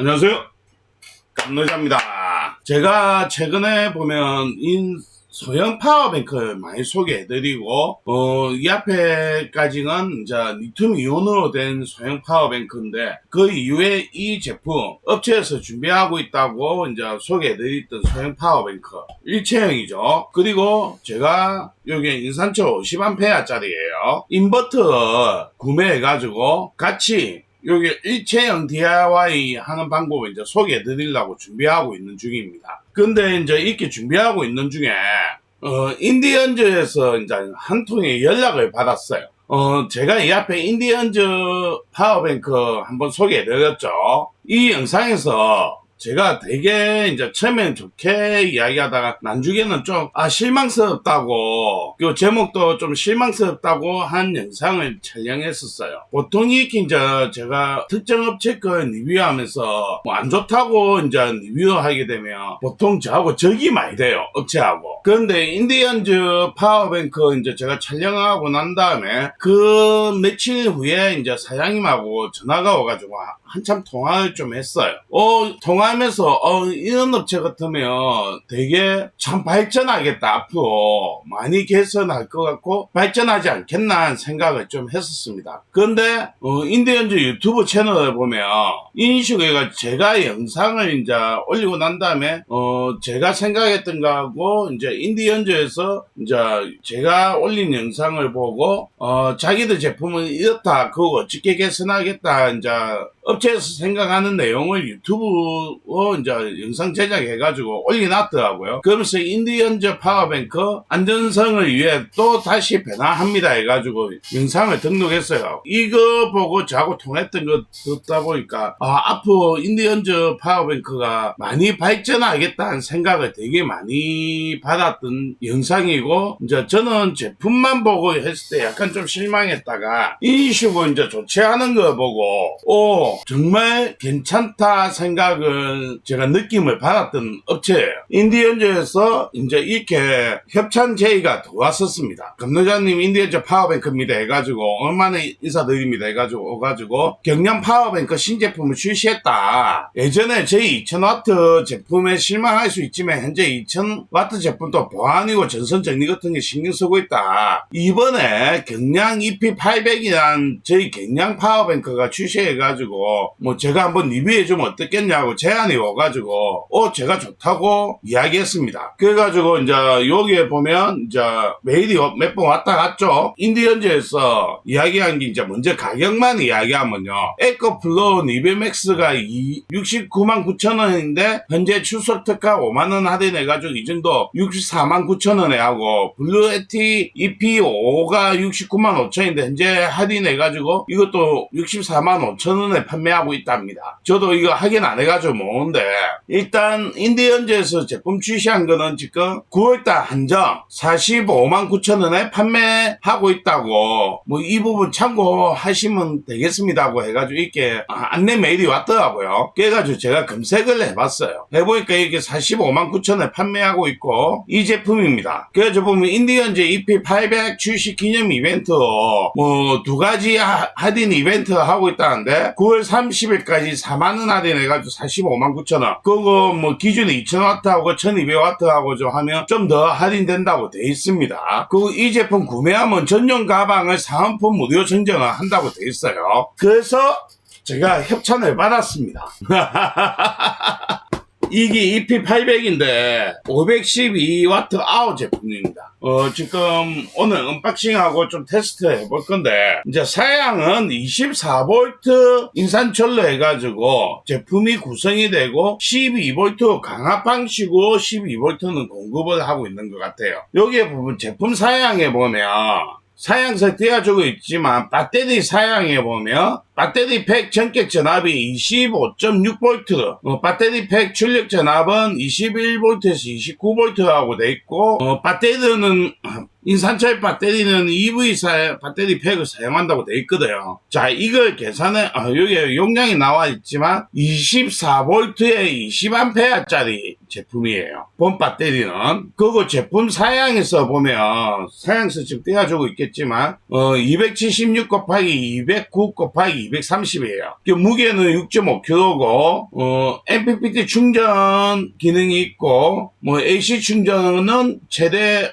안녕하세요. 깜노자입니다. 제가 최근에 보면 소형 파워뱅크를 많이 소개해드리고, 이 앞에까지는 이제 리튬 이온으로 된 소형 파워뱅크인데, 그 이후에 이 제품, 업체에서 준비하고 있다고 이제 소개해드렸던 소형 파워뱅크, 일체형이죠. 그리고 제가 여기 인산철 50A짜리예요. 인버터 구매해가지고 같이 여기 일체형 DIY 하는 방법을 이제 소개해 드리려고 준비하고 있는 중입니다. 근데 이제 이렇게 준비하고 있는 중에, 인디언즈에서 이제 한 통의 연락을 받았어요. 제가 이 앞에 인디언즈 파워뱅크 한번 소개해 드렸죠. 이 영상에서 제가 되게 이제 처음엔 좋게 이야기하다가 나중에는 좀 실망스럽다고, 그 제목도 좀 실망스럽다고 한 영상을 촬영했었어요. 보통 이렇게 이제 제가 특정 업체 거 리뷰하면서 뭐 안 좋다고 이제 리뷰하게 되면 보통 저하고 적이 많이 돼요, 업체하고. 그런데 인디언즈 파워뱅크 이제 제가 촬영하고 난 다음에 그 며칠 후에 이제 사장님하고 전화가 와가지고 한참 통화를 좀 했어요. 통화하면서 이런 업체 같으면 되게 참 발전하겠다, 앞으로 많이 개선할 것 같고 발전하지 않겠나 하는 생각을 좀 했었습니다. 그런데 인디언즈 유튜브 채널을 보면 인식이가 제가 영상을 이제 올리고 난 다음에 제가 생각했던 거하고 이제 인디언즈에서 이제 제가 올린 영상을 보고 자기들 제품은 이렇다, 그거 어떻게 개선하겠다, 이제 업체에서 생각하는 내용을 유튜브로 이제 영상 제작해가지고 올려놨더라고요. 그러면서 인디언즈 파워뱅크 안전성을 위해 또 다시 변화합니다 해가지고 영상을 등록했어요. 이거 보고 저하고 통했던 거 듣다 보니까 앞으로 인디언즈 파워뱅크가 많이 발전하겠다는 생각을 되게 많이 받았던 영상이고, 이제 저는 제품만 보고 했을 때 약간 좀 실망했다가 이슈고 이제 좋지 않은 거 보고 정말 괜찮다 생각을 제가 느낌을 받았던 업체예요. 인디언즈에서 이제 이렇게 협찬 제의가 들어왔었습니다. 감독자님 인디언즈 파워뱅크입니다 해가지고 얼마나 인사드립니다 해가지고 오가지고 경량 파워뱅크 신제품을 출시했다. 예전에 저희 2000W 제품에 실망할 수 있지만 현재 2000W 제품도 보안이고 전선 정리 같은 게 신경 쓰고 있다. 이번에 경량 EP800이란 저희 경량 파워뱅크가 출시해가지고 뭐 제가 한번 리뷰해주면 어떻겠냐고 제안이 와가지고 제가 좋다고 이야기했습니다. 그래가지고 이제 여기에 보면 이제 메일이 몇 번 왔다 갔죠. 인디언즈에서 이야기한 게 이제 먼저 가격만 이야기하면요, 에코플로우 리뷰맥스가 699,900원인데 현재 출석 특가 5만원 할인해가지고 이 정도 649,000원에 하고, 블루에티 EP5가 695,500원인데 현재 할인해가지고 이것도 645,000원에 판매하고 있답니다. 저도 이거 확인 안 해가지고 모르는데, 일단 인디언즈에서 제품 출시한 거는 지금 9월달 한정 459,000원에 판매하고 있다고, 뭐 이 부분 참고하시면 되겠습니다고 해가지고 이렇게 안내 메일이 왔더라고요. 그래가지고 제가 검색을 해봤어요. 해보니까 이게 459,000원에 판매하고 있고 이 제품입니다. 그래서 보면 인디언즈 EP800 출시 기념 이벤트 뭐 두 가지 할인 이벤트 하고 있다는데 9월 30일까지 4만원 할인해가지고 459,000원, 그거 뭐 기준에 2000W하고 1200W하고 좀 하면 좀 더 할인된다고 돼 있습니다. 그리고 이 제품 구매하면 전용 가방을 사은품 무료 증정을 한다고 돼 있어요. 그래서 제가 협찬을 받았습니다. 이게 EP800인데 512W 아웃 제품입니다. 지금 오늘 언박싱하고 좀 테스트 해볼 건데, 이제 사양은 24V 인산철로 해가지고 제품이 구성이 되고 12V 강압 방식으로 12V는 공급을 하고 있는 것 같아요. 여기에 보면 제품 사양에 보면 사양서 띄워주고 있지만 배터리 사양에 보면 배터리 팩 전격 전압이 25.6V, 배터리 팩 출력 전압은 21V에서 29V라고 돼 있고, 배터리는 인산철 배터리는 EV 배터리 팩을 사용한다고 돼 있거든요. 자, 이걸 계산해, 여기 용량이 나와 있지만 24V에 20A짜리 제품이에요. 본 배터리는. 그리고 제품 사양에서 보면 사양서 지금 띄워주고 있겠지만 276 곱하기 209 곱하기 230이에요. 무게는 6.5kg고 MPPT 충전 기능이 있고 AC 충전은 최대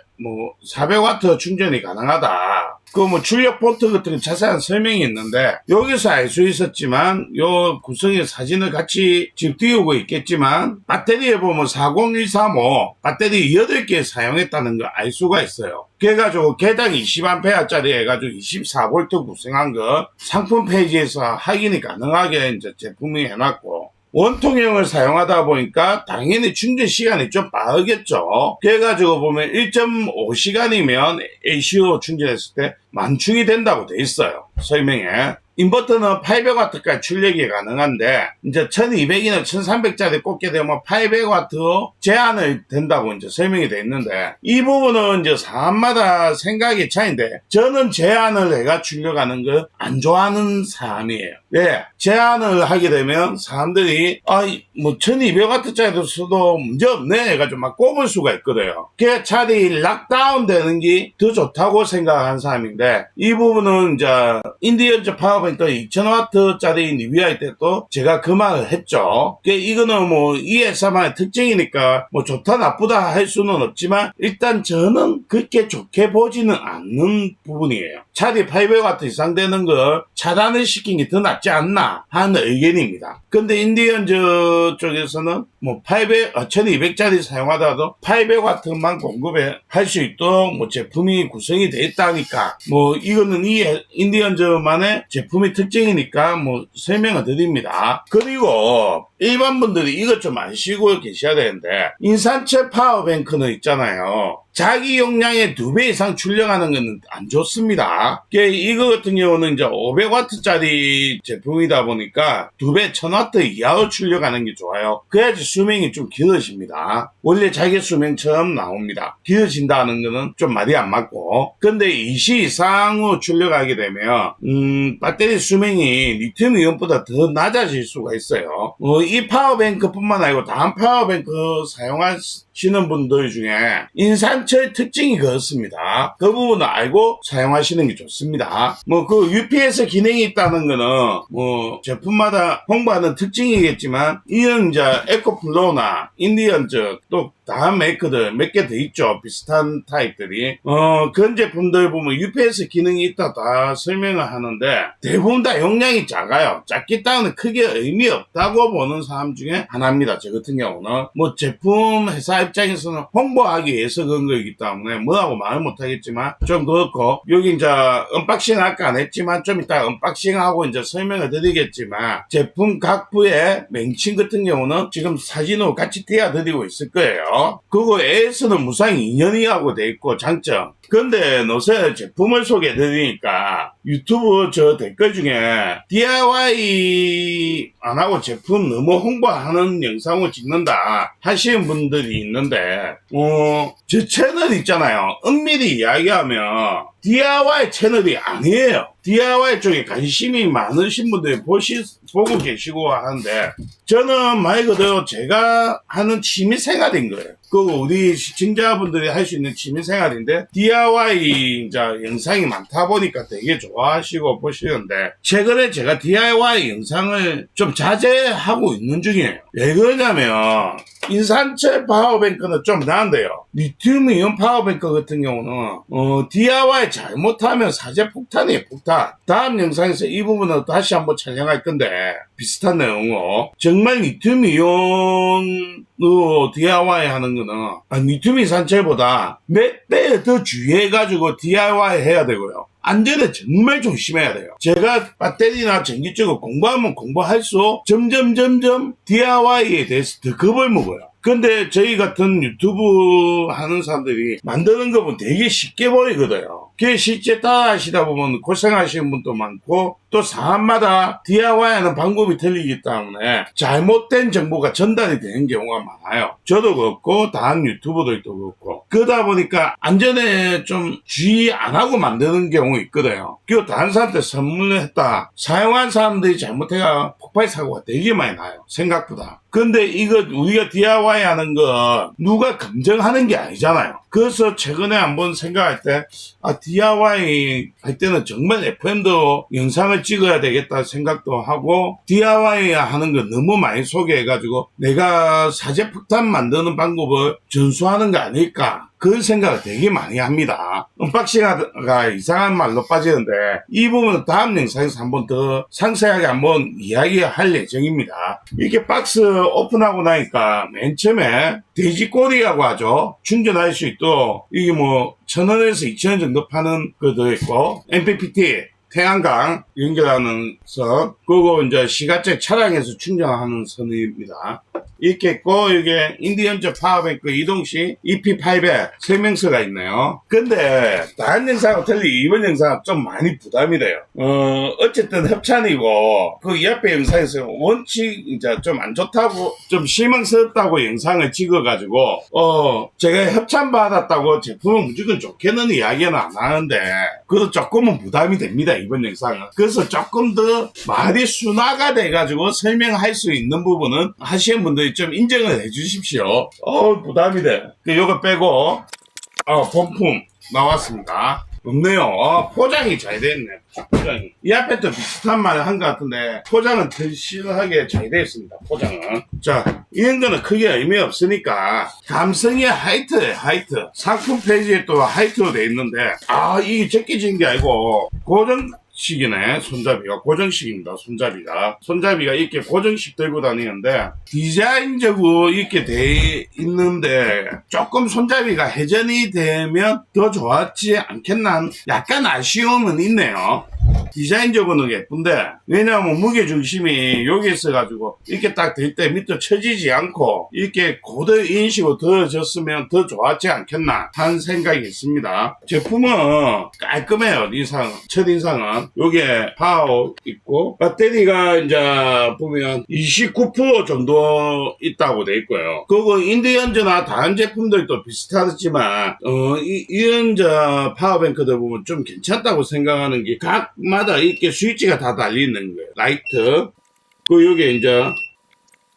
400W 충전이 가능하다. 출력 포트 같은 자세한 설명이 있는데 여기서 알 수 있었지만 요 구성의 사진을 같이 지금 띄우고 있겠지만 배터리에 보면 40135 배터리 8개 사용했다는 걸 알 수가 있어요. 그래가지고 개당 20A짜리 해가지고 24V 구성한 거 상품 페이지에서 확인이 가능하게 이제 제품이 해놨고, 원통형을 사용하다 보니까 당연히 충전 시간이 좀 빠르겠죠. 그래가지고 보면 1.5시간이면 AC로 충전했을 때 만충이 된다고 돼 있어요, 설명에. 인버터는 800W까지 출력이 가능한데 이제 1200이나 1300짜리 꽂게 되면 800W 제한을 된다고 이제 설명이 돼 있는데, 이 부분은 이제 사람마다 생각의 차이인데 저는 제한을 내가 출력하는 걸 안 좋아하는 사람이에요. 왜? 제한을 하게 되면 사람들이 1200W짜리도 써도 문제없네 해가지고 막 꼽을 수가 있거든요. 그게 차라리 락다운 되는 게 더 좋다고 생각하는 사람인데, 이 부분은 이제 인디언즈 파워뱅크 2000W짜리 리뷰할 때도 제가 그 말을 했죠. 이거는 이 회사만의 특징이니까 좋다 나쁘다 할 수는 없지만 일단 저는 그렇게 좋게 보지는 않는 부분이에요. 차라리 800W 이상 되는 걸 차단을 시킨 게 더 낫지 않나 하는 의견입니다. 근데 인디언즈 쪽에서는 1200짜리 사용하다도 800W만 공급할 수 있도록 제품이 구성이 되어 있다니까 이거는 이 인디언즈만의 제품의 특징이니까 설명을 드립니다. 그리고 일반 분들이 이것 좀 아시고 계셔야 되는데, 인산철 파워뱅크는 있잖아요. 자기 용량의 2배 이상 출력하는 건 안 좋습니다. 이거 같은 경우는 이제 500W짜리 제품이다 보니까 2배 1000W 이하로 출력하는 게 좋아요. 그래야지 수명이 좀 길어집니다. 원래 자기 수명처럼 나옵니다. 길어진다는 거는 좀 말이 안 맞고, 근데 2시 이상으로 출력하게 되면 배터리 수명이 리튬 이온보다 더 낮아질 수가 있어요. 이 파워뱅크뿐만 아니고 다음 파워뱅크 사용하시는 분들 중에 인산철 특징이 그렇습니다. 그 부분을 알고 사용하시는 게 좋습니다. UPS 기능이 있다는 거는 제품마다 홍보하는 특징이겠지만, 이런 이제 에코플로우나 인디언즈 또 다음 메이커들 몇 개 더 있죠. 비슷한 타입들이. 그런 제품들 보면 UPS 기능이 있다 다 설명을 하는데 대부분 다 용량이 작아요. 작기 때문에 크게 의미 없다고 보는 사람 중에 하나입니다. 저 같은 경우는. 제품 회사 입장에서는 홍보하기 위해서 그런 거이기 때문에 뭐라고 말을 못하겠지만 좀 그렇고, 여기 이제 언박싱 아까 안 했지만 좀 이따 언박싱하고 이제 설명을 드리겠지만, 제품 각 부의 명칭 같은 경우는 지금 사진으로 같이 띄워드리고 있을 거예요. 그리고 AS는 무상 2년이라고 돼 있고 장점. 근데 요새 제품을 소개해드리니까 유튜브 저 댓글 중에 DIY 안 하고 제품 너무 홍보하는 영상을 찍는다 하시는 분들이 있는데, 제 채널 있잖아요. 엄밀히 이야기하면 DIY 채널이 아니에요. DIY 쪽에 관심이 많으신 분들이 보고 계시고 하는데, 저는 말 그대로 제가 하는 취미생활인 거예요. 그리고 우리 시청자분들이 할 수 있는 취미생활인데, DIY 이제 영상이 많다 보니까 되게 좋아하시고 보시는데, 최근에 제가 DIY 영상을 좀 자제하고 있는 중이에요. 왜 그러냐면 인산철 파워뱅크는 좀 나은데요. 리튬 이온 파워뱅크 같은 경우는 DIY 잘못하면 사제 폭탄이에요. 폭탄. 다음 영상에서 이 부분을 다시 한번 촬영할 건데, 비슷한 내용으로 정말 리튬 이온으로 DIY 하는 거는 리튬 인산철보다 몇 배 더 주의해가지고 DIY 해야 되고요. 안전에 정말 조심해야 돼요. 제가 배터리나 전기 쪽을 공부하면 공부할수록 점점 DIY에 대해서 더 겁을 먹어요. 근데 저희 같은 유튜브 하는 사람들이 만드는 거 보면 되게 쉽게 보이거든요. 그게 실제 따라 하시다 보면 고생하시는 분도 많고, 또 사람마다 DIY 하는 방법이 틀리기 때문에 잘못된 정보가 전달이 되는 경우가 많아요. 저도 그렇고 다른 유튜버들도 그렇고. 그러다 보니까 안전에 좀 주의 안 하고 만드는 경우가 있거든요. 그리고 다른 사람한테 선물을 했다, 사용한 사람들이 잘못해가 폭발 사고가 되게 많이 나요, 생각보다. 근데 이거 우리가 DIY 하는 거 누가 검증하는 게 아니잖아요. 그래서 최근에 한번 생각할 때, DIY 할 때는 정말 FM도 영상을 찍어야 되겠다 생각도 하고, DIY 하는 거 너무 많이 소개해가지고, 내가 사제 폭탄 만드는 방법을 전수하는 거 아닐까. 그런 생각을 되게 많이 합니다. 언박싱가 이상한 말로 빠지는데 이 부분은 다음 영상에서 한번 더 상세하게 한번 이야기할 예정입니다. 이렇게 박스 오픈하고 나니까 맨 처음에 돼지꼬리라고 하죠. 충전할 수 있도록 이게 뭐 1,000원에서 2,000원 정도 파는 것도 있고 MPPT 태양광 연결하는 선, 그리고 이제 시가책 차량에서 충전하는 선입니다. 이렇게 있고, 이게 인디언즈 파워뱅크 이동식 EP800 설명서가 있네요. 근데 다른 영상하고 달리 이번 영상은 좀 많이 부담이 돼요. 어쨌든 협찬이고, 그 이 앞에 영상에서 원칙 이제 좀 안 좋다고, 좀 실망스럽다고 영상을 찍어가지고, 제가 협찬 받았다고 제품은 무조건 좋게는 이야기는 안 하는데, 그래도 조금은 부담이 됩니다, 이번 영상은. 그래서 조금 더 말이 순화가 돼가지고 설명할 수 있는 부분은 하시는 분들이 좀 인정을 해주십시오. 부담이 돼. 요거 빼고, 본품 나왔습니다. 없네요. 포장이 잘 됐네. 포장이. 이 앞에도 비슷한 말을 한 것 같은데, 포장은 덜실하게 잘 되어 있습니다. 포장은. 자, 이런 거는 크게 의미 없으니까, 감성이 하이트예요, 하이트. 상품 페이지에 또 하이트로 되어 있는데, 이게 제끼진 게 아니고, 고정식이네. 손잡이가 고정식입니다. 손잡이가 이렇게 고정식 들고 다니는데 디자인적으로 이렇게 돼 있는데 조금 손잡이가 회전이 되면 더 좋았지 않겠나, 약간 아쉬움은 있네요. 디자인적으로는 예쁜데, 왜냐하면 무게중심이 여기 있어가지고 이렇게 딱 될 때 밑에 처지지 않고 이렇게 고도 인식으로 들어졌으면 더 좋았지 않겠나 하는 생각이 있습니다. 제품은 깔끔해요. 첫인상은 여기에 파워 있고, 배터리가 이제 보면 29% 정도 있다고 돼 있고요. 그리고 인디언즈나 다른 제품들도 비슷하지만 이런 파워뱅크들 보면 좀 괜찮다고 생각하는 게 각마다 이렇게 스위치가 다 달려있는 거예요. 라이트. 그리고 여기 이제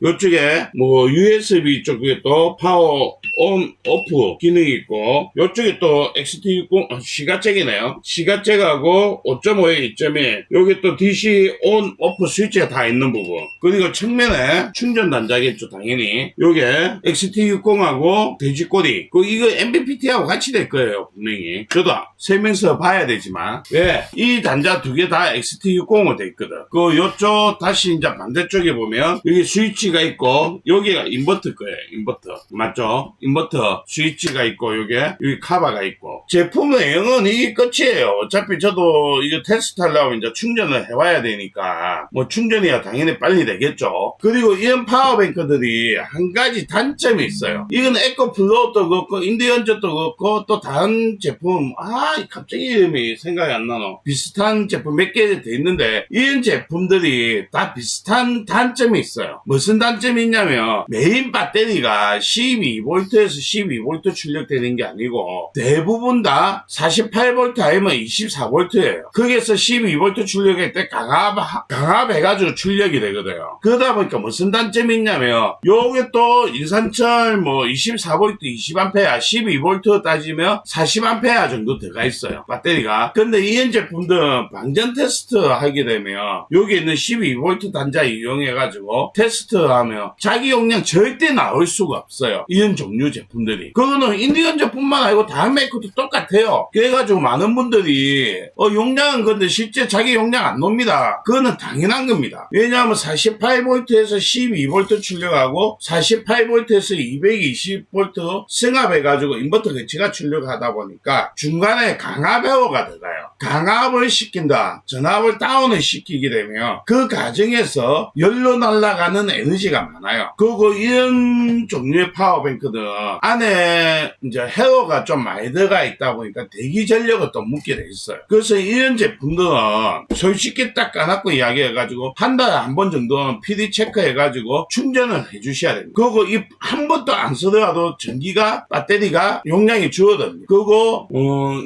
이쪽에 뭐 USB 쪽에 또 파워 온, 오프 기능이 있고, 이쪽에 또 XT60 시가잭이네요. 시가잭하고 5.5에 2.1, 여기 또 DC 온, 오프 스위치가 다 있는 부분. 그리고 측면에 충전 단자겠죠, 당연히. 요게 XT60하고 돼지꼬리. 이거 MPPT하고 같이 될 거예요, 분명히. 저도 설명서 봐야 되지만, 왜? 이 단자 두 개 다 XT60으로 돼 있거든. 요쪽 다시 이제 반대쪽에 보면 여기 스위치가 있고, 여기가 인버터 거예요, 인버터. 맞죠? 인버터 스위치가 있고, 여기 카바가 있고. 제품 내용은 이게 끝이에요. 어차피 저도 이거 테스트 하려고 이제 충전을 해와야 되니까, 뭐 충전이야 당연히 빨리 되겠죠. 그리고 이런 파워뱅크들이 한 가지 단점이 있어요. 이건 에코플로우도 그렇고, 인디언즈도 그렇고, 또 다른 제품, 갑자기 이름이 생각이 안 나노. 비슷한 제품 몇 개 돼 있는데, 이런 제품들이 다 비슷한 단점이 있어요. 무슨 단점이 있냐면, 메인 배터리가 12V에서 12V 출력되는 게 아니고 대부분 다 48V 아니면 24V예요. 거기에서 12V 출력할 때 강압해가지고 출력이 되거든요. 그러다 보니까 무슨 단점이 있냐면, 요게 또 인산철 뭐 24V, 20A, 12V 따지면 40A 정도 들어가 있어요, 배터리가. 근데 이런 제품들은 방전 테스트 하게 되면 여기 있는 12V 단자 이용해가지고 테스트하면 자기 용량 절대 나올 수가 없어요, 이런 종류 제품들이. 그거는 인디언즈뿐만 아니고 다른 메이커도 똑같아요. 그래가지고 많은 분들이 용량은 근데 실제 자기 용량 안 놉니다. 그거는 당연한 겁니다. 왜냐하면 48V에서 12V 출력하고 48V에서 220V 승합해가지고 인버터 거치가 출력하다 보니까 중간에 강압 회로가 들어가요. 강압을 시킨다, 전압을 다운을 시키게 되면 그 과정에서 열로 날아가는 에너지가 많아요. 그리고 이런 종류의 파워뱅크는 안에 이제 회로가 좀 많이 들어가 있다 보니까 대기 전력을 또 묻게 돼 있어요. 그래서 이런 제품들은 솔직히 딱 까놓고 이야기해가지고 한 달에 한 번 정도는 PD 체크해가지고 충전을 해주셔야 됩니다. 그리고 한 번도 안 쓰더라도 전기가, 배터리가 용량이 줄어듭니다. 그리고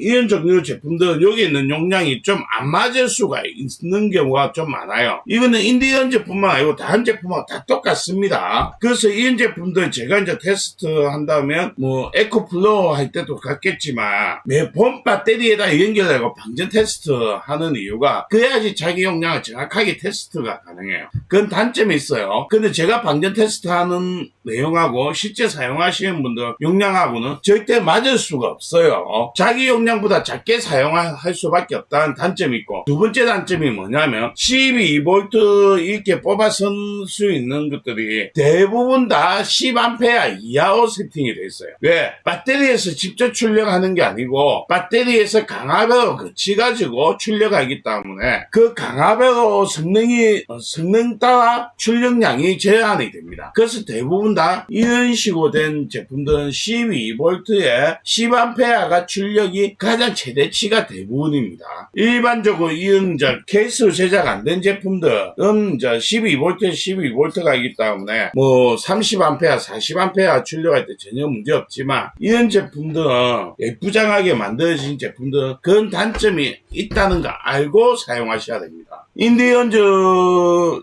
이런 종류 제품들은 여기 있는 있는 용량이 좀 안 맞을 수가 있는 경우가 좀 많아요. 이거는 인디언 제품만 아니고 다른 제품하고 다 똑같습니다. 그래서 이런 제품들 제가 이제 테스트 한다면 뭐 에코플로어 할 때도 같겠지만 매번 배터리에다 연결하고 방전 테스트 하는 이유가 그래야지 자기 용량을 정확하게 테스트가 가능해요. 그건 단점이 있어요. 근데 제가 방전 테스트 하는 내용하고 실제 사용하시는 분들 용량하고는 절대 맞을 수가 없어요. 자기 용량보다 작게 사용할 수밖에 없다는 단점이 있고, 두 번째 단점이 뭐냐면 12V 이렇게 뽑아 쓸 수 있는 것들이 대부분 다 10A 이하로 세팅이 돼 있어요. 왜? 배터리에서 직접 출력하는 게 아니고 배터리에서 강압으로 거치가지고 출력하기 때문에 그 강압으로 성능 따라 출력량이 제한이 됩니다. 그래서 대부분 다 이런 식으로 된 제품들은 12V에 10A가 출력이 가장 최대치가 대부분입니다. 일반적으로 이런 케이스로 제작 안 된 제품들은 12V에 12V가 있기 때문에 뭐 30A, 40A 출력할 때 전혀 문제 없지만 이런 제품들은 예쁘장하게 만들어진 제품들은 그런 단점이 있다는 거 알고 사용하셔야 됩니다. 인디언즈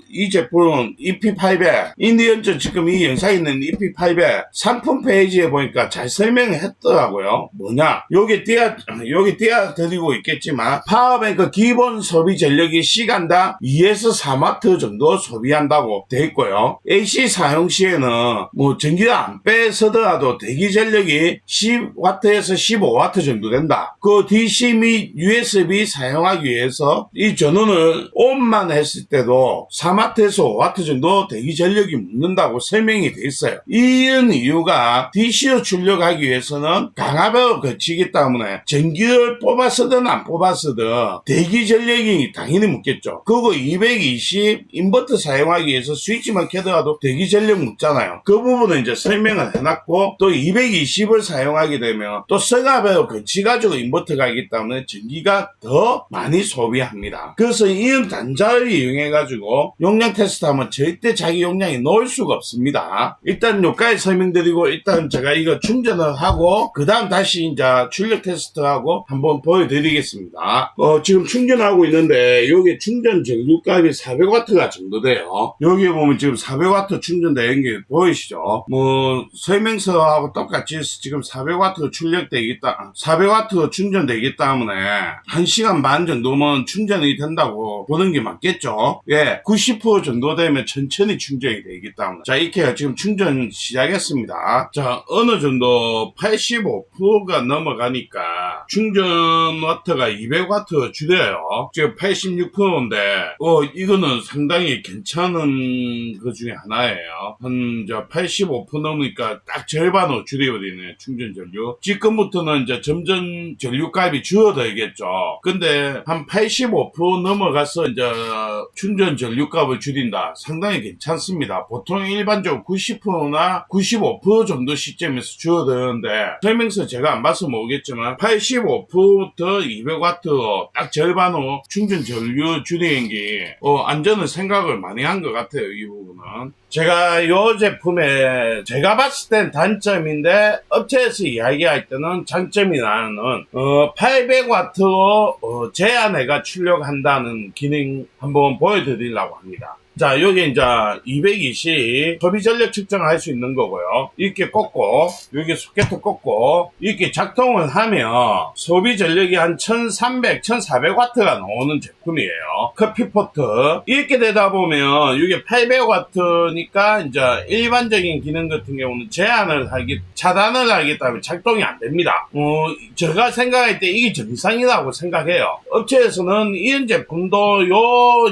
이 제품은 EP800 인디언즈 지금 이 영상에 있는 EP800 상품 페이지에 보니까 잘 설명했더라고요. 뭐냐, 여기 띄워드리고 있겠지만 파워뱅크 기본 소비 전력이 시간당 2에서 4W 정도 소비한다고 돼 있고요. AC 사용 시에는 뭐 전기를 안 빼서더라도 대기 전력이 10W에서 15W 정도 된다. 그 DC 및 USB 사용하기 위해서 이 전원을 온만 했을 때도 4W에서 5W 정도 대기 전력이 묻는다고 설명이 돼 있어요. 이런 이유가 DC로 출력하기 위해서는 강압으로 거치기 때문에 전기를 뽑아 쓰든 안 뽑아 쓰든 대기 전력이 당연히 묻겠죠. 그리고 220 인버터 사용하기 위해서 스위치만 켜더라도 대기 전력 묻잖아요. 그 부분은 이제 설명을 해놨고, 또 220을 사용하게 되면 또 성압으로 거치가지고 인버터가 있기 때문에 전기가 더 많이 소비합니다. 그래서 이런 단자를 이용해가지고 용량 테스트하면 절대 자기 용량이 넣을 수가 없습니다. 일단 여기까지 설명드리고, 일단 제가 이거 충전을 하고 그 다음 다시 이제 출력 테스트하고 한번 보여드리겠습니다. 지금 충전하고 있는데 여기 충전 전류값이 400W가 정도 돼요. 여기 보면 지금 400W 충전되는 게 보이시죠? 뭐 설명서하고 똑같이 지금 400W 출력되기 400W 충전되기 때문에 1시간 반 정도면 충전이 된다고 보는 게 맞겠죠? 예, 90% 정도 되면 천천히 충전이 되기 때문에. 자, 이렇게 지금 충전 시작했습니다. 자, 어느 정도 85%가 넘어가니까 충전 와트가 200W 줄여요. 지금 86%인데 이거는 상당히 괜찮은 것 중에 하나예요. 한 85% 넘으니까 딱 절반으로 줄여버리네, 충전 전류. 지금부터는 이제 점점 전류값이 줄어들겠죠. 근데 한 85% 넘어가서 이제 충전 전류값을 줄인다. 상당히 괜찮습니다. 보통 일반적으로 90%나 95% 정도 시점에서 줄어드는데, 설명서 제가 안 봐서 모르겠지만 85%부터 200W 딱 절반으로 충전 전류 줄이는 게 안전을 생각을 많이 한 것 같아요. 이 부분은 제가 이 제품에 제가 봤을 땐 단점인데 업체에서 이야기할 때는 장점이 나는 800W로 제한해가 출력한다는 기능 한번 보여드리려고 합니다. 자, 여기 이제 220 소비 전력 측정할 수 있는 거고요. 이렇게 꽂고, 여기 소켓을 꽂고, 이렇게 작동을 하면 소비 전력이 한 1300, 1400W가 나오는 제품이에요. 커피포트. 이렇게 되다 보면, 이게 800W니까 이제 일반적인 기능 같은 경우는 차단을 하기 때문에 작동이 안 됩니다. 제가 생각할 때 이게 정상이라고 생각해요. 업체에서는 이런 제품도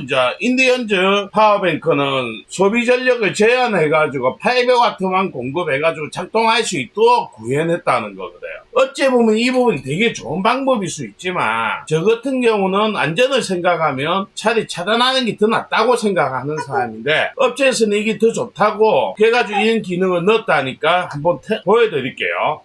이제 인디언즈 파워뱅크는 소비 전력을 제한해가지고 800W만 공급해가지고 작동할 수 있도록 구현했다는 거거든요. 어찌 보면 이 부분이 되게 좋은 방법일 수 있지만, 저 같은 경우는 안전을 생각하면 차라리 차단하는 게 더 낫다고 생각하는 사람인데, 업체에서는 이게 더 좋다고 그래가지고 이런 기능을 넣었다니까 한번 보여드릴게요.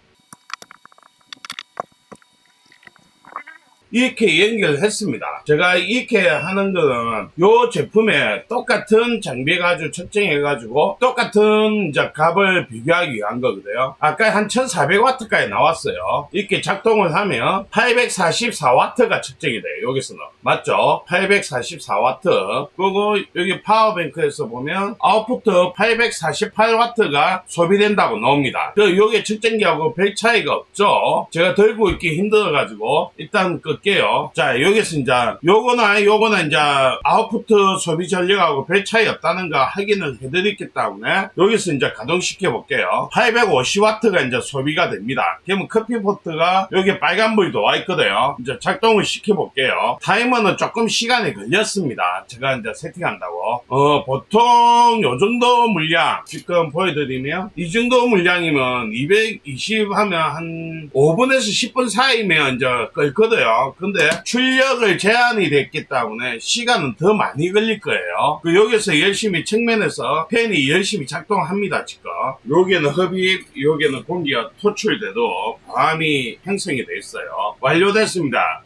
이렇게 연결했습니다. 제가 이렇게 하는 거는 요 제품에 똑같은 장비 가지고 측정해가지고 똑같은 이제 값을 비교하기 위한 거거든요. 아까 한 1400W까지 나왔어요. 이렇게 작동을 하면 844W가 측정이 돼요. 여기서는. 맞죠? 844W. 그리고 여기 파워뱅크에서 보면 아웃푸트 848W가 소비된다고 나옵니다. 요게 측정기하고 별 차이가 없죠? 제가 들고 있기 힘들어가지고 일단 끌게요. 자, 여기서 이제 요거나 이제 아웃푸트 소비 전력하고 별 차이 없다는 거 확인을 해드렸기 때문에 여기서 이제 가동시켜 볼게요. 850W가 이제 소비가 됩니다. 그러면 커피포트가 여기 빨간불도 와 있거든요. 이제 작동을 시켜 볼게요. 타이머는 조금 시간이 걸렸습니다. 제가 이제 세팅한다고. 보통 요 정도 물량 지금 보여드리면 이 정도 물량이면 220 하면 한 5분에서 10분 사이면 이제 끌거든요. 근데 출력을 제한이 됐기 때문에 시간은 더 많이 걸릴 거예요. 여기서 열심히 측면에서 팬이 열심히 작동합니다. 지금 여기는 흡입, 여기는 공기가 토출돼도 바람이 형성이 돼 있어요. 완료됐습니다.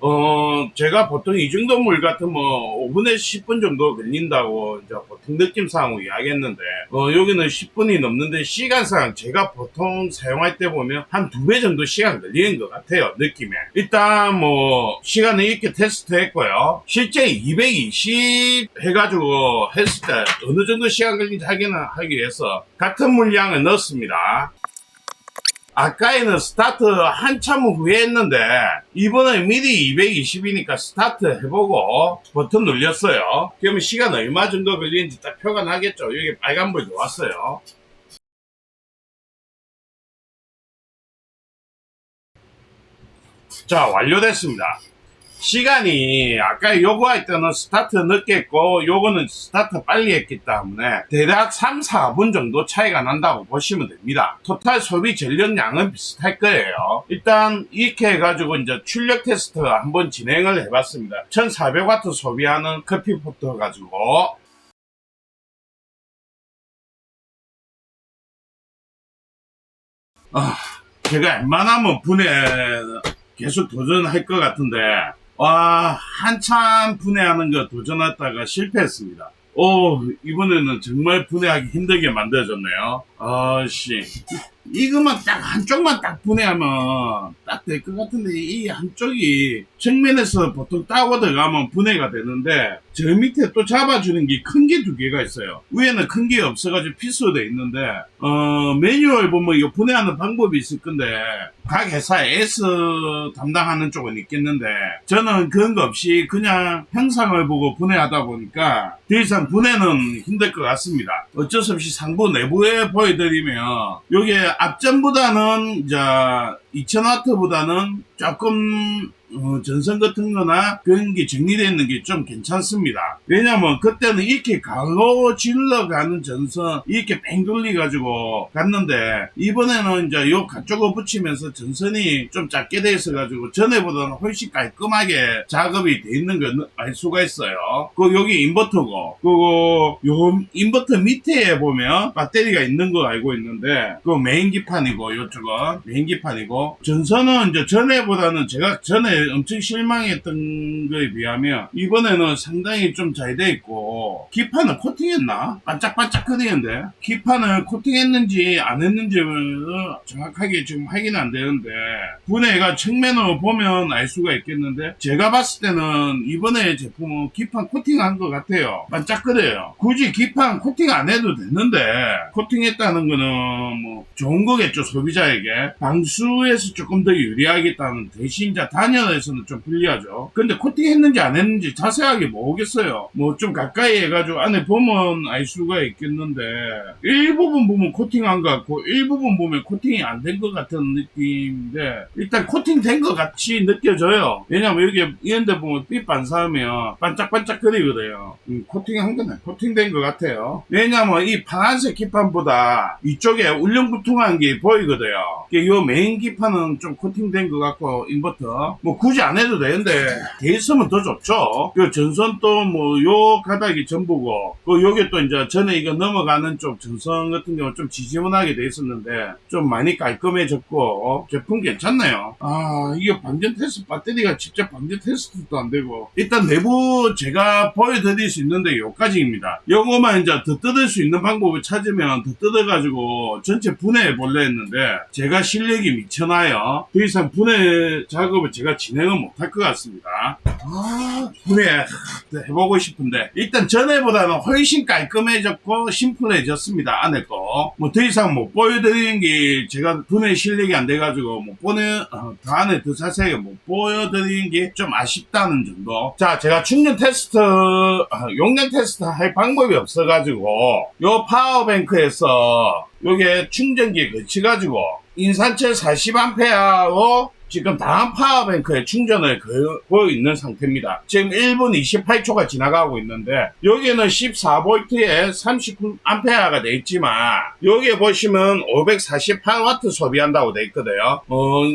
제가 보통 이 정도 물 같으면 5분에서 10분 정도 걸린다고 이제 보통 느낌상으로 이야기했는데 여기는 10분이 넘는데 시간상 제가 보통 사용할 때 보면 한 2배 정도 시간 걸리는 것 같아요. 느낌에. 일단 뭐 시간을 이렇게 테스트 했고요. 실제 220 해가지고 했을 때 어느 정도 시간 걸리는지 확인하기 위해서 같은 물량을 넣었습니다. 아까에는 스타트 한참 후에 했는데 이번에 미리 220이니까 스타트 해보고 버튼 눌렸어요. 그러면 시간 얼마 정도 걸리는지 딱 표가 나겠죠. 여기 빨간불 들어왔어요. 자, 완료됐습니다. 시간이 아까 요거 할 때는 스타트 늦게 했고 요거는 스타트 빨리 했기 때문에 대략 3, 4분 정도 차이가 난다고 보시면 됩니다. 토탈 소비 전력량은 비슷할 거예요. 일단 이렇게 해가지고 이제 출력 테스트 한번 진행을 해봤습니다. 1400W 소비하는 커피포트 가지고 제가 웬만하면 분해 계속 도전할 것 같은데 와, 한참 분해하는 거 도전했다가 실패했습니다. 이번에는 정말 분해하기 힘들게 만들어졌네요. 이것만 딱 한쪽만 딱 분해하면 딱 될 것 같은데 이 한쪽이 측면에서 보통 따고 들어가면 분해가 되는데 저 밑에 또 잡아주는 게 큰 게 2개가 있어요. 위에는 큰 게 없어가지고 피스로 돼 있는데 매뉴얼 보면 이거 분해하는 방법이 있을 건데 각 회사 S 담당하는 쪽은 있겠는데 저는 그런 거 없이 그냥 형상을 보고 분해하다 보니까 더 이상 분해는 힘들 것 같습니다. 어쩔 수 없이 상부 내부에 보여드리면 요게 앞전보다는 이제 2000W보다는 조금 전선 같은 거나 그런 게 정리되어 있는 게 좀 괜찮습니다. 왜냐면 그때는 이렇게 가로 질러 가는 전선 이렇게 뺑 돌려가지고 갔는데 이번에는 이제 요 가쪽을 붙이면서 전선이 좀 작게 돼 있어가지고 전에보다는 훨씬 깔끔하게 작업이 돼 있는 걸 알 수가 있어요. 여기 인버터고 요 인버터 밑에 보면 배터리가 있는 거 알고 있는데 메인 기판이고 요쪽은 메인 기판이고 전선은 이제 전에보다는 제가 전에 엄청 실망했던 거에 비하면 이번에는 상당히 좀 잘 돼 있고 기판을 코팅했나? 반짝반짝거리는데 기판을 코팅했는지 안 했는지를 정확하게 지금 확인 안 되는데 분해가 측면으로 보면 알 수가 있겠는데 제가 봤을 때는 이번에 제품은 기판 코팅한 것 같아요. 반짝거려요. 굳이 기판 코팅 안 해도 됐는데 코팅했다는 거는 뭐 좋은 거겠죠. 소비자에게 방수에서 조금 더 유리하겠다는 대신 단열에서는 좀 불리하죠. 근데 코팅했는지 안 했는지 자세하게 모르겠어요. 뭐 좀 가까이 해가지고 안에 보면 알 수가 있겠는데 일부분 보면 코팅한 것 같고 일부분 보면 코팅이 안 된 것 같은 느낌인데 일단 코팅된 것 같이 느껴져요. 왜냐면 여기 이런 데 보면 빛 반사하면 반짝반짝거리거든요. 코팅한 거네. 코팅된 것 같아요. 왜냐면 이 파란색 기판보다 이쪽에 울렁부퉁한 게 보이거든요. 이 메인 기판은 좀 코팅된 것 같고 인버터 뭐 굳이 안 해도 되는데 돼 있으면 더 좋죠. 그 전선도 뭐 요 가닥이 전부고 그 요게 또 이제 전에 이거 넘어가는 쪽 전선 같은 경우 좀 지저분하게 돼 있었는데 좀 많이 깔끔해졌고 제품 괜찮네요. 아, 이게 방전 테스트 배터리가 직접 방전 테스트도 안 되고 일단 내부 제가 보여드릴 수 있는데 요까지입니다. 요거만 이제 더 뜯을 수 있는 방법을 찾으면 더 뜯어가지고 전체 분해해 볼래 했는데 제가 실력이 미쳐나요. 더 이상 분해 작업을 제가 진행은 못할 것 같습니다. 분해 해보고 싶은데 일단 전에보다는 훨씬 깔끔해졌고 심플해졌습니다. 안에 거 뭐 더 이상 못 보여드리는 게 제가 분해 실력이 안 돼가지고 못 보내 더 안에 더 자세하게 못 보여드리는 게 좀 아쉽다는 정도. 자, 제가 충전 테스트 용량 테스트 할 방법이 없어가지고 요 파워뱅크에서 요게 충전기에 거치가지고 인산철 40A로 지금 다음 파워뱅크에 충전을 거고 있는 상태입니다. 지금 1분 28초가 지나가고 있는데 여기는 14V에 39A가 돼 있지만 여기에 보시면 548W 소비한다고 돼 있거든요.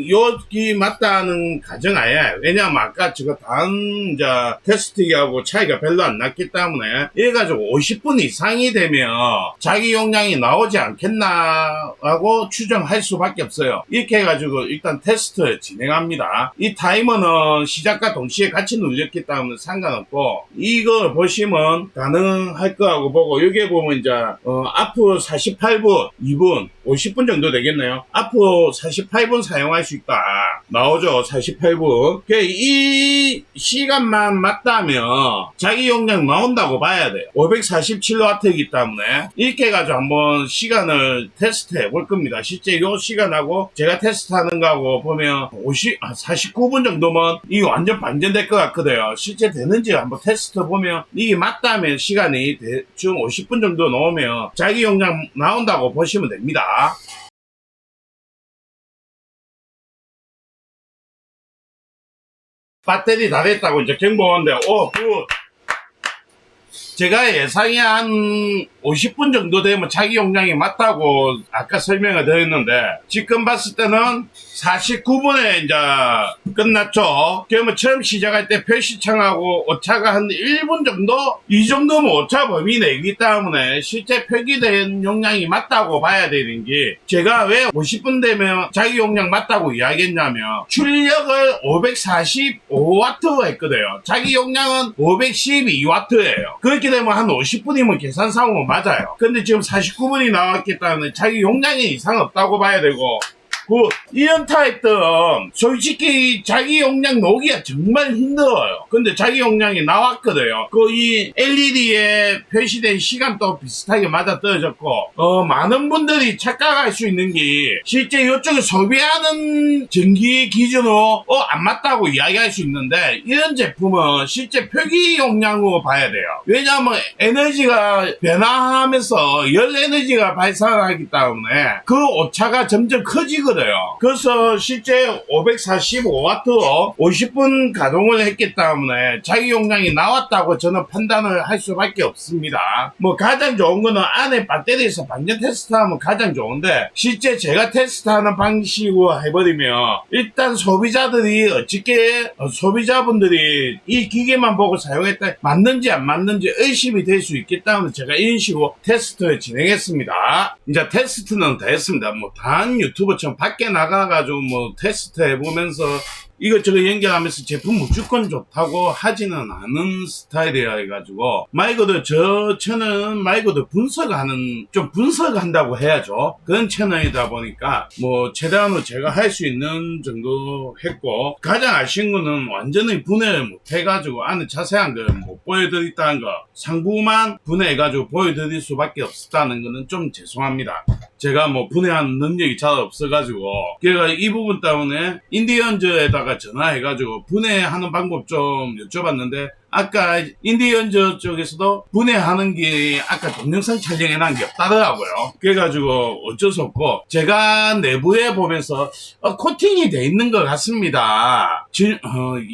여기 맞다는 가정하에 왜냐면 아까 제가 다음 이제 테스트기하고 차이가 별로 안 났기 때문에 이래가지고 50분 이상이 되면 자기 용량이 나오지 않겠나라고 추정할 수밖에 없어요. 이렇게 해가지고 일단 테스트 진행합니다. 이 타이머는 시작과 동시에 같이 눌렸기 때문에 상관없고 이걸 보시면 가능할 거라고 보고 여기에 보면 이제 앞으로 48분 2분 50분 정도 되겠네요. 앞으로 48분 사용할 수 있다 나오죠. 48분 이 시간만 맞다면 자기 용량 나온다고 봐야 돼요. 547W이기 때문에 이렇게 해가지고 한번 시간을 테스트 해볼 겁니다. 실제 이 시간하고 제가 테스트하는 거하고 보면 49분 정도면 이게 완전 방전될 것 같거든요. 실제 되는지 한번 테스트 보면 이게 맞다면 시간이 대충 50분 정도 넣으면 자기 용량 나온다고 보시면 됩니다. 배터리 다 됐다고 이제 경보 오는데 굿. 제가 예상이 한 50분 정도 되면 자기 용량이 맞다고 아까 설명을 드렸는데 지금 봤을 때는 49분에 이제 끝났죠. 그러면 처음 시작할 때 표시창하고 오차가 한 1분 정도? 이 정도면 오차 범위 내기 때문에 실제 표기된 용량이 맞다고 봐야 되는 게 제가 왜 50분 되면 자기 용량 맞다고 이야기했냐면 출력을 545W 했거든요. 자기 용량은 512W예요. 그렇게 되면 한 50분이면 계산상으로 맞아요. 근데 지금 49분이 나왔기 때문에 자기 용량에 이상 없다고 봐야 되고 이런 타입들은 솔직히 자기 용량 넣기가 정말 힘들어요. 근데 자기 용량이 나왔거든요. 이 LED에 표시된 시간도 비슷하게 맞아떨어졌고 많은 분들이 착각할 수 있는 게 실제 이쪽에 소비하는 전기 기준으로 안 맞다고 이야기할 수 있는데 이런 제품은 실제 표기 용량으로 봐야 돼요. 왜냐하면 에너지가 변화하면서 열 에너지가 발산하기 때문에 그 오차가 점점 커지거든요. 그래서 실제 545W로 50분 가동을 했기 때문에 자기 용량이 나왔다고 저는 판단을 할 수밖에 없습니다. 뭐 가장 좋은 거는 안에 배터리에서 방전 테스트하면 가장 좋은데 실제 제가 테스트하는 방식으로 해버리면 일단 소비자들이 어떻게 소비자분들이 이 기계만 보고 사용했다 맞는지 안 맞는지 의심이 될 수 있기 때문에 제가 이런 식으로 테스트를 진행했습니다. 이제 테스트는 다 했습니다. 뭐 다른 유튜버처럼 밖에 나가가지고 뭐 테스트 해보면서 이것저것 연결하면서 제품 무조건 좋다고 하지는 않은 스타일이라 해가지고 말 그대로 저 채널은 말 그대로 좀 분석한다고 해야죠. 그런 채널이다 보니까 뭐 최대한으로 제가 할 수 있는 정도 했고 가장 아쉬운 거는 완전히 분해를 못 해가지고 안에 자세한 걸 못 보여드렸다는 거 상부만 분해해가지고 보여드릴 수밖에 없었다는 거는 좀 죄송합니다. 제가 뭐 분해하는 능력이 잘 없어가지고 그래가 이 부분 때문에 인디언즈에다가 전화해가지고 분해하는 방법 좀 여쭤봤는데 아까 인디언즈 쪽에서도 분해하는 게 아까 동영상 촬영해놓은 게 없다더라고요. 그래가지고 어쩔 수 없고 제가 내부에 보면서 코팅이 돼 있는 것 같습니다.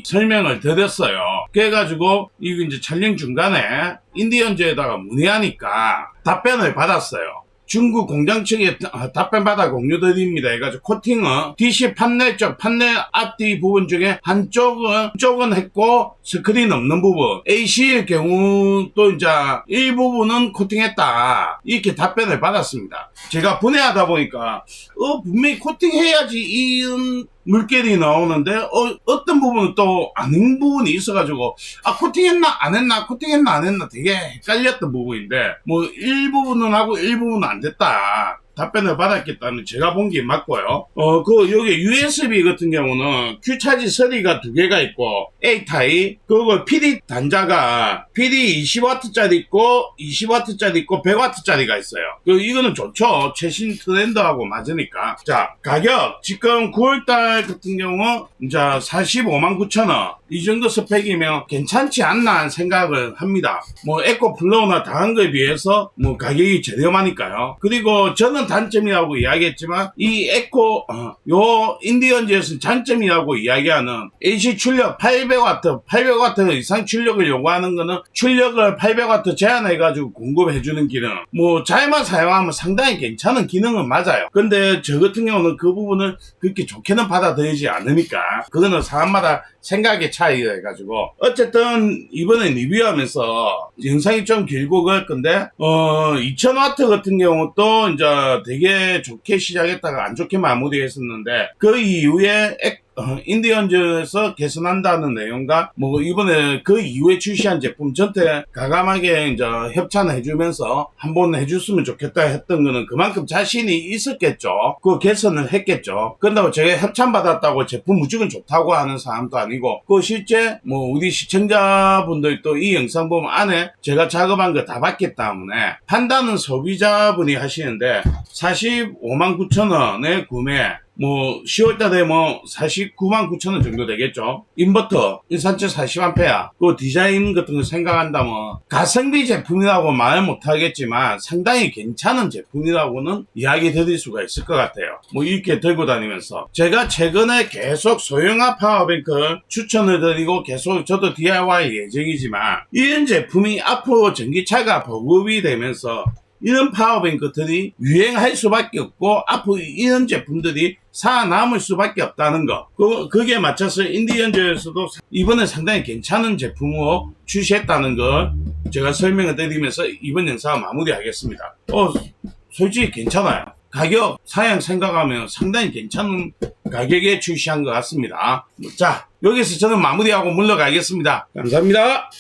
설명을 드렸어요. 그래가지고 이거 이제 촬영 중간에 인디언즈에다가 문의하니까 답변을 받았어요. 중국 공장 측에 답변받아 공유드립니다 해가지고 코팅은 DC 판넬 쪽 판넬 앞뒤 부분 중에 한쪽은 했고 스크린 없는 부분 AC일 경우 또 이제 일부분은 코팅했다 이렇게 답변을 받았습니다. 제가 분해하다 보니까 분명히 코팅해야지 이런 물결이 나오는데 어떤 부분은 또 아닌 부분이 있어가지고 코팅했나 안 했나 코팅했나 안 했나 되게 헷갈렸던 부분인데 뭐 일부분은 하고 일부분은 안 됐다 답변을 받았겠다는 제가 본 게 맞고요. 여기 USB 같은 경우는 Q차지 3가 2개가 있고 A타입, 그리고 PD 단자가 PD 20W짜리 있고 20W짜리 있고 100W짜리가 있어요. 이거는 좋죠. 최신 트렌드하고 맞으니까. 자, 가격 지금 9월달 같은 경우 이제 459,000원 이 정도 스펙이면 괜찮지 않나 생각을 합니다. 뭐 에코 플로우나 다른 거에 비해서 뭐 가격이 저렴하니까요. 그리고 저는 단점이라고 이야기했지만 이 에코 요 인디언즈에서는 장점이라고 이야기하는 AC 출력 800W 이상 출력을 요구하는 거는 출력을 800W 제한해가지고 공급해주는 기능 뭐 잘만 사용하면 상당히 괜찮은 기능은 맞아요. 근데 저 같은 경우는 그 부분을 그렇게 좋게는 받아들이지 않으니까 그거는 사람마다 생각의 차이가 해가지고 어쨌든 이번에 리뷰하면서 영상이 좀 길고 그럴 건데 2000W 같은 경우도 이제 되게 좋게 시작했다가 안 좋게 마무리했었는데 그 이후에 인디언즈에서 개선한다는 내용과 뭐 이번에 그 이후에 출시한 제품 전체 가감하게 이제 협찬을 해주면서 한번 해줬으면 좋겠다 했던 거는 그만큼 자신이 있었겠죠. 그 개선을 했겠죠. 그런다고 제가 협찬 받았다고 제품 무조건 좋다고 하는 사람도 아니고 그 실제 뭐 우리 시청자분들도 이 영상 보면 안에 제가 작업한 거 다 봤기 때문에 판단은 소비자분이 하시는데 459,000원에 구매 뭐 10월달에 뭐 499,000원 정도 되겠죠. 인버터 인산철 40A 그 디자인 같은 거 생각한다면 가성비 제품이라고 말은 못하겠지만 상당히 괜찮은 제품이라고는 이야기 드릴 수가 있을 것 같아요. 뭐 이렇게 들고 다니면서 제가 최근에 계속 소형화 파워뱅크 추천을 드리고 계속 저도 DIY 예정이지만 이런 제품이 앞으로 전기차가 보급이 되면서 이런 파워뱅크들이 유행할 수밖에 없고 앞으로 이런 제품들이 살아남을 수밖에 없다는 거. 거기에 맞춰서 인디언즈에서도 이번에 상당히 괜찮은 제품으로 출시했다는 걸 제가 설명을 드리면서 이번 영상을 마무리하겠습니다. 솔직히 괜찮아요. 가격 사양 생각하면 상당히 괜찮은 가격에 출시한 것 같습니다. 자, 여기서 저는 마무리하고 물러가겠습니다. 감사합니다.